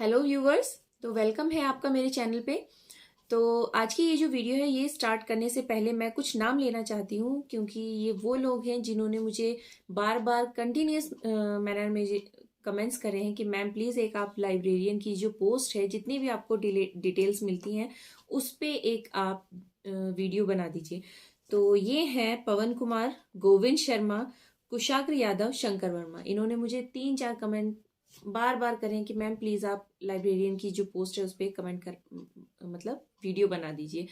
Hello viewers. तो welcome है आपका मेरे चैनल पे। तो आज की ये जो वीडियो है ये स्टार्ट करने से पहले मैं कुछ नाम लेना चाहती हूँ, क्योंकि ये वो लोग हैं जिन्होंने मुझे बार बार कंटिन्यूस मैनर में कमेंट्स करे हैं कि मैम प्लीज़ एक आप लाइब्रेरियन की जो पोस्ट है, जितनी भी आपको डिटेल्स मिलती हैं उस पे एक आप वीडियो बना दीजिए। तो ये हैं पवन कुमार, गोविंद शर्मा, कुशाग्र यादव, शंकर वर्मा। इन्होंने मुझे 3-4 कमेंट बार बार करें कि मैम प्लीज़ आप लाइब्रेरियन की जो पोस्ट है उस पर कमेंट कर मतलब वीडियो बना दीजिए।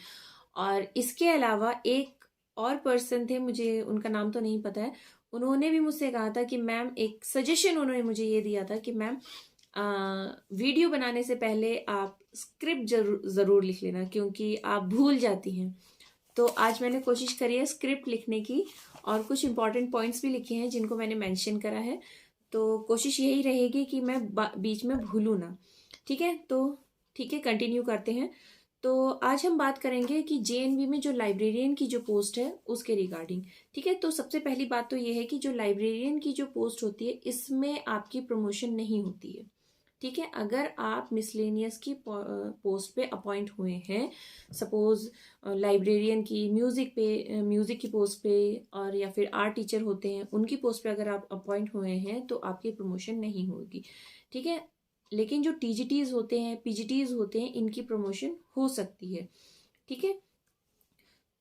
और इसके अलावा एक और पर्सन थे, मुझे उनका नाम तो नहीं पता है, उन्होंने भी मुझसे कहा था कि मैम एक सजेशन उन्होंने मुझे ये दिया था कि मैम वीडियो बनाने से पहले आप स्क्रिप्ट ज़रूर लिख लेना, क्योंकि आप भूल जाती हैं। तो आज मैंने कोशिश करी है स्क्रिप्ट लिखने की, और कुछ इंपॉर्टेंट पॉइंट्स भी लिखे हैं जिनको मैंने मेंशन करा है। तो कोशिश यही रहेगी कि मैं बीच में भूलूँ ना। ठीक है, तो ठीक है, कंटिन्यू करते हैं। तो आज हम बात करेंगे कि जेएनवी में जो लाइब्रेरियन की जो पोस्ट है उसके रिगार्डिंग। ठीक है, तो सबसे पहली बात तो ये है कि जो लाइब्रेरियन की जो पोस्ट होती है इसमें आपकी प्रमोशन नहीं होती है। ठीक है, अगर आप मिसलेनियस की पोस्ट पे अपॉइंट हुए हैं, सपोज लाइब्रेरियन की म्यूजिक की पोस्ट पे, और या फिर आर्ट टीचर होते हैं उनकी पोस्ट पे अगर आप अपॉइंट हुए हैं तो आपकी प्रमोशन नहीं होगी। ठीक है, लेकिन जो टीजीटीज होते हैं, पीजीटीज होते हैं, इनकी प्रमोशन हो सकती है। ठीक है,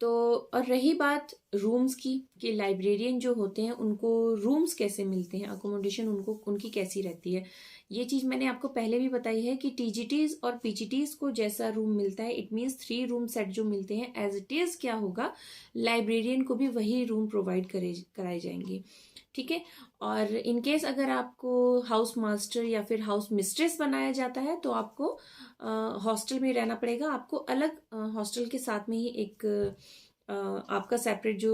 तो और रही बात रूम्स की कि लाइब्रेरियन जो होते हैं उनको रूम्स कैसे मिलते हैं, अकोमोडेशन उनको उनकी कैसी रहती है, ये चीज़ मैंने आपको पहले भी बताई है कि टीजीटीज और पीजीटीज को जैसा रूम मिलता है, इट मीन्स 3 रूम सेट जो मिलते हैं, एज इट इज़ क्या होगा, लाइब्रेरियन को भी वही रूम प्रोवाइड कराए जाएंगे। ठीक है, और इन केस अगर आपको हाउस मास्टर या फिर हाउस मिस्ट्रेस बनाया जाता है तो आपको हॉस्टल में रहना पड़ेगा। आपको अलग हॉस्टल के साथ में ही एक आपका सेपरेट जो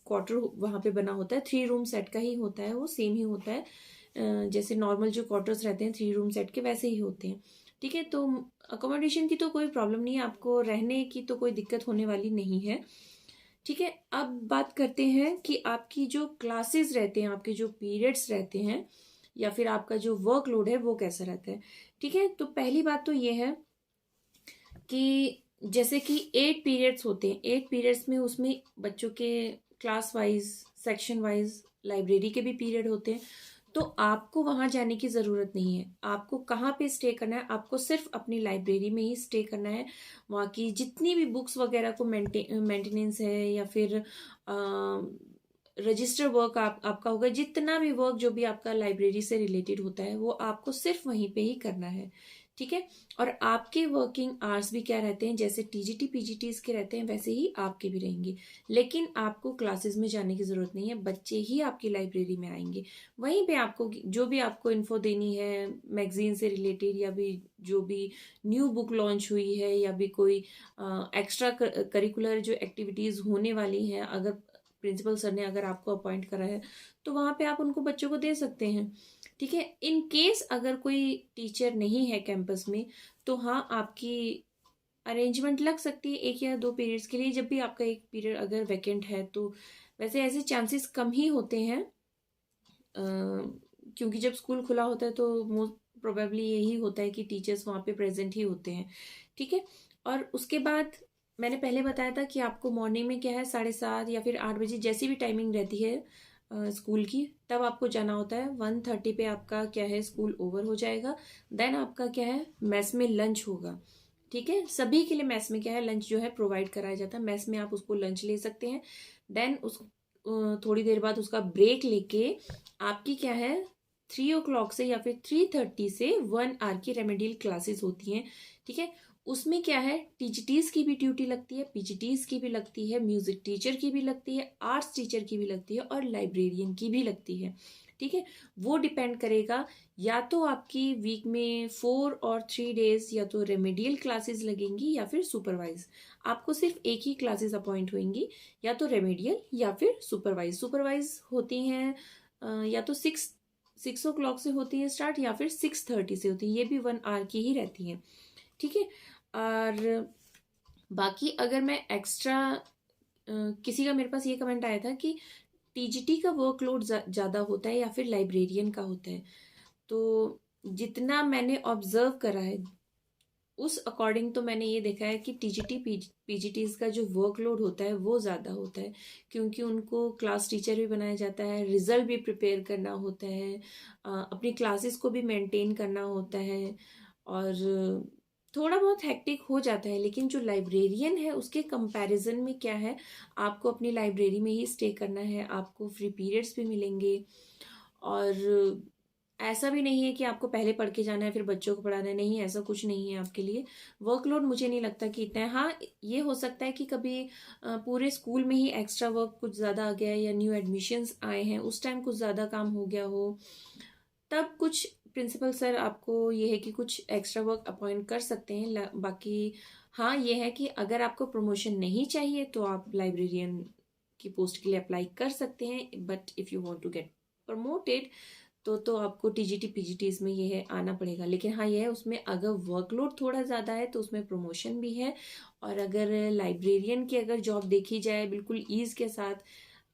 क्वार्टर वहाँ पे बना होता है, 3 रूम सेट का ही होता है, वो सेम ही होता है। जैसे नॉर्मल जो क्वार्टर्स रहते हैं 3 रूम सेट के, वैसे ही होते हैं। ठीक है, तो अकोमोडेशन की तो कोई प्रॉब्लम नहीं है, आपको रहने की तो कोई दिक्कत होने वाली नहीं है। ठीक है, अब बात करते हैं कि आपकी जो क्लासेस रहते हैं, आपके जो पीरियड्स रहते हैं, या फिर आपका जो वर्कलोड है वो कैसा रहता है। ठीक है, तो पहली बात तो ये है कि जैसे कि 8 पीरियड्स होते हैं, 8 पीरियड्स में उसमें बच्चों के class wise, section wise, library के भी पीरियड होते हैं। तो आपको वहां जाने की ज़रूरत नहीं है। आपको कहाँ पे स्टे करना है, आपको सिर्फ अपनी लाइब्रेरी में ही स्टे करना है। वहाँ की जितनी भी बुक्स वगैरह को मेंटेनेंस है, या फिर रजिस्टर वर्क आपका होगा, जितना भी वर्क जो भी आपका लाइब्रेरी से रिलेटेड होता है वो आपको सिर्फ वहीं पे ही करना है। ठीक है, और आपके वर्किंग आवर्स भी क्या रहते हैं, जैसे टीजीटी पीजीटीज के रहते हैं वैसे ही आपके भी रहेंगे। लेकिन आपको क्लासेस में जाने की जरूरत नहीं है, बच्चे ही आपकी लाइब्रेरी में आएंगे। वहीं पे आपको जो भी आपको इन्फो देनी है मैगजीन से रिलेटेड, या भी जो भी न्यू बुक लॉन्च हुई है, या भी कोई एक्स्ट्रा करिकुलर जो एक्टिविटीज होने वाली हैं, अगर प्रिंसिपल सर ने अगर आपको अपॉइंट करा है तो वहां पे आप उनको बच्चों को दे सकते हैं। ठीक है, इन केस अगर कोई टीचर नहीं है कैंपस में तो हाँ, आपकी अरेंजमेंट लग सकती है 1 या 2 पीरियड्स के लिए, जब भी आपका एक पीरियड अगर वैकेंट है तो। वैसे ऐसे चांसेस कम ही होते हैं, क्योंकि जब स्कूल खुला होता है तो मोस्ट प्रोबेबली यही होता है कि टीचर्स वहाँ पे प्रेजेंट ही होते हैं। ठीक है, और उसके बाद मैंने पहले बताया था कि आपको मॉर्निंग में क्या है 7:30 या फिर 8 बजे, जैसी भी टाइमिंग रहती है स्कूल की, तब आपको जाना होता है। 1:30 पे आपका क्या है स्कूल ओवर हो जाएगा। देन आपका क्या है मेस में लंच होगा। ठीक है, सभी के लिए मेस में क्या है लंच जो है प्रोवाइड कराया जाता है, मेस में आप उसको लंच ले सकते हैं। देन उस थोड़ी देर बाद उसका ब्रेक लेके आपकी क्या है 3 o'clock से या फिर 3:30 से 1 hour की रेमेडियल क्लासेस होती हैं। ठीक है, उसमें क्या है टीजीटीज की भी ड्यूटी लगती है, पीजीटीज की भी लगती है, म्यूजिक टीचर की भी लगती है, आर्ट्स टीचर की भी लगती है, और लाइब्रेरियन की भी लगती है। ठीक है, वो डिपेंड करेगा, या तो आपकी वीक में 4 और 3 days या तो रेमेडियल क्लासेस लगेंगी या फिर सुपरवाइज। आपको सिर्फ एक ही क्लासेस अपॉइंट होंगी, या तो रेमेडियल या फिर सुपरवाइज। सुपरवाइज होती हैं या तो 6 o'clock से होती है स्टार्ट, या फिर 6:30 से होती है, ये भी 1 hour की ही रहती है। ठीक है, और बाकी अगर मैं एक्स्ट्रा किसी का मेरे पास ये कमेंट आया था कि टीजीटी का वर्कलोड ज़्यादा होता है या फिर लाइब्रेरियन का होता है। तो जितना मैंने ऑब्जर्व करा है उस अकॉर्डिंग तो मैंने ये देखा है कि टीजीटी पीजीटीज का जो वर्कलोड होता है वो ज़्यादा होता है, क्योंकि उनको क्लास टीचर भी बनाया जाता है, रिजल्ट भी प्रिपेयर करना होता है, अपनी क्लासेस को भी मेंटेन करना होता है, और थोड़ा बहुत हेक्टिक हो जाता है। लेकिन जो लाइब्रेरियन है उसके कंपैरिजन में क्या है, आपको अपनी लाइब्रेरी में ही स्टे करना है, आपको फ्री पीरियड्स भी मिलेंगे, और ऐसा भी नहीं है कि आपको पहले पढ़ के जाना है फिर बच्चों को पढ़ाना है, नहीं, ऐसा कुछ नहीं है आपके लिए। वर्कलोड मुझे नहीं लगता कि इतना है। हाँ, ये हो सकता है कि कभी पूरे स्कूल में ही एक्स्ट्रा वर्क कुछ ज़्यादा आ गया है, या न्यू एडमिशन्स आए हैं उस टाइम कुछ ज़्यादा काम हो गया हो, तब कुछ प्रिंसिपल सर आपको ये है कि कुछ एक्स्ट्रा वर्क अपॉइंट कर सकते हैं। बाकी हाँ, ये है कि अगर आपको प्रमोशन नहीं चाहिए तो आप लाइब्रेरियन की पोस्ट के लिए अप्लाई कर सकते हैं, but if you want to get promoted तो आपको टीजीटी पीजीटीज में ये है आना पड़ेगा। लेकिन हाँ, ये है उसमें अगर वर्कलोड थोड़ा ज़्यादा है तो उसमें प्रमोशन भी है। और अगर लाइब्रेरियन की अगर जॉब देखी जाए बिल्कुल ईज़ के साथ,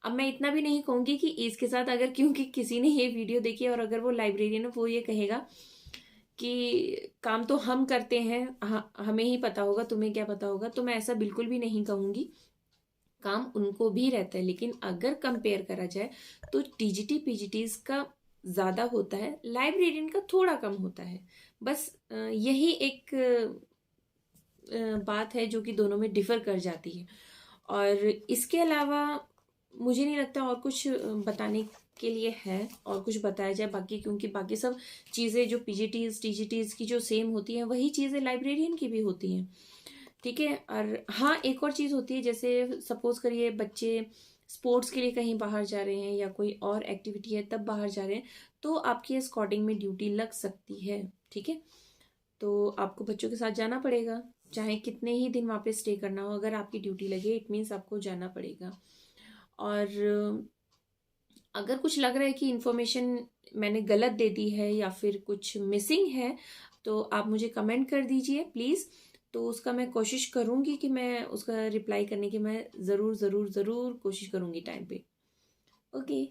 अब मैं इतना भी नहीं कहूँगी कि ईज़ के साथ, अगर क्योंकि किसी ने ये वीडियो देखी और अगर वो लाइब्रेरियन है वो ये कहेगा कि काम तो हम करते हैं, हमें ही पता होगा, तुम्हें क्या पता होगा, तो मैं ऐसा बिल्कुल भी नहीं कहूँगी। काम उनको भी रहता है, लेकिन अगर कंपेयर करा जाए तो टीजीटी पीजीटीज का ज़्यादा होता है, लाइब्रेरियन का थोड़ा कम होता है। बस यही एक बात है जो कि दोनों में डिफर कर जाती है। और इसके अलावा मुझे नहीं लगता और कुछ बताने के लिए है और कुछ बताया जाए बाकी, क्योंकि बाकी सब चीज़ें जो पीजीटीज टीजीटीज की जो सेम होती हैं वही चीज़ें लाइब्रेरियन की भी होती हैं। ठीक है। और हाँ, एक और चीज़ होती है, जैसे सपोज करिए बच्चे स्पोर्ट्स के लिए कहीं बाहर जा रहे हैं या कोई और एक्टिविटी है तब बाहर जा रहे हैं, तो आपकी स्कॉटिंग में ड्यूटी लग सकती है। ठीक है, तो आपको बच्चों के साथ जाना पड़ेगा, चाहे कितने ही दिन वहाँ पे स्टे करना हो, अगर आपकी ड्यूटी लगे इट मीन्स आपको जाना पड़ेगा। और अगर कुछ लग रहा है कि इन्फॉर्मेशन मैंने गलत दे दी है या फिर कुछ मिसिंग है तो आप मुझे कमेंट कर दीजिए प्लीज़। तो उसका मैं कोशिश करूँगी कि मैं उसका रिप्लाई करने की मैं ज़रूर ज़रूर ज़रूर कोशिश करूँगी टाइम पे। ओके।